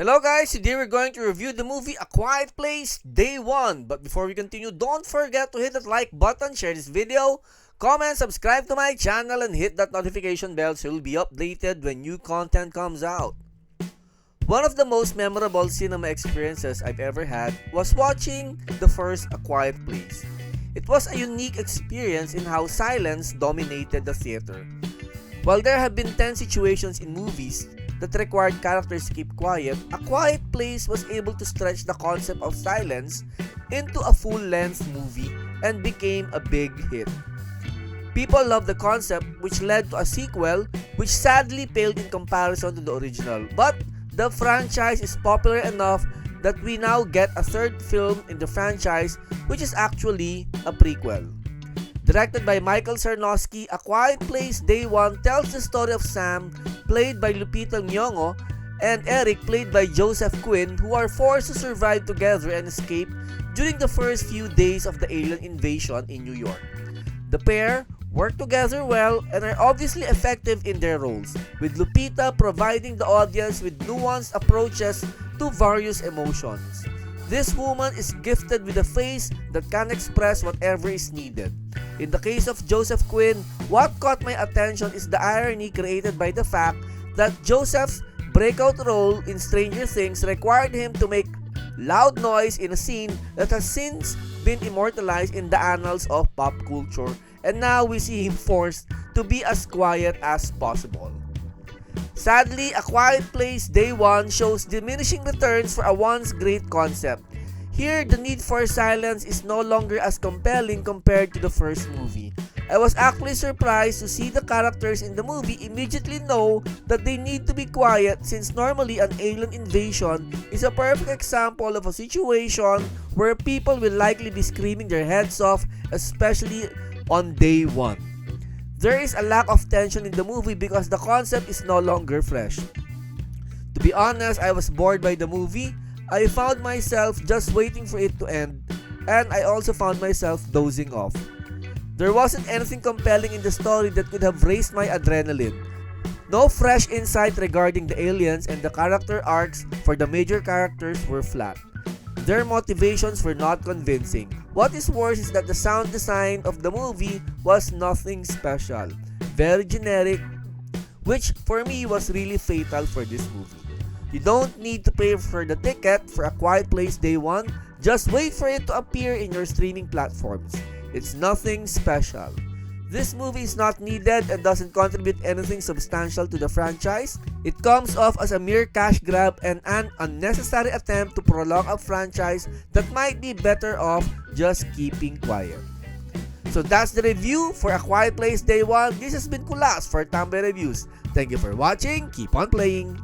Hello guys, today we're going to review the movie A Quiet Place Day 1. But before we continue, don't forget to hit that like button, share this video, comment, subscribe to my channel, and hit that notification bell so you'll be updated when new content comes out. One of the most memorable cinema experiences I've ever had was watching the first A Quiet Place. It was a unique experience in how silence dominated the theater. While there have been tense situations in movies that required characters to keep quiet, A Quiet Place was able to stretch the concept of silence into a full-length movie and became a big hit. People loved the concept, which led to a sequel which sadly paled in comparison to the original. But the franchise is popular enough that we now get a third film in the franchise, which is actually a prequel. Directed by Michael Sarnowski, A Quiet Place Day 1 tells the story of Sam, played by Lupita Nyong'o, and Eric, played by Joseph Quinn, who are forced to survive together and escape during the first few days of the alien invasion in New York. The pair work together well and are obviously effective in their roles, with Lupita providing the audience with nuanced approaches to various emotions. This woman is gifted with a face that can express whatever is needed. In the case of Joseph Quinn, what caught my attention is the irony created by the fact that Joseph's breakout role in Stranger Things required him to make loud noise in a scene that has since been immortalized in the annals of pop culture, and now we see him forced to be as quiet as possible. Sadly, A Quiet Place Day 1 shows diminishing returns for a once great concept. Here, the need for silence is no longer as compelling compared to the first movie. I was actually surprised to see the characters in the movie immediately know that they need to be quiet, since normally an alien invasion is a perfect example of a situation where people will likely be screaming their heads off, especially on day 1. There is a lack of tension in the movie because the concept is no longer fresh. To be honest, I was bored by the movie. I found myself just waiting for it to end, and I also found myself dozing off. There wasn't anything compelling in the story that could have raised my adrenaline. No fresh insight regarding the aliens, and the character arcs for the major characters were flat. Their motivations were not convincing. What is worse is that the sound design of the movie was nothing special. Very generic, which for me was really fatal for this movie. You don't need to pay for the ticket for A Quiet Place Day 1, just wait for it to appear in your streaming platforms. It's nothing special. This movie is not needed and doesn't contribute anything substantial to the franchise. It comes off as a mere cash grab and an unnecessary attempt to prolong a franchise that might be better off just keeping quiet. So that's the review for A Quiet Place Day 1. This has been Kulas for Tambay Reviews. Thank you for watching. Keep on playing.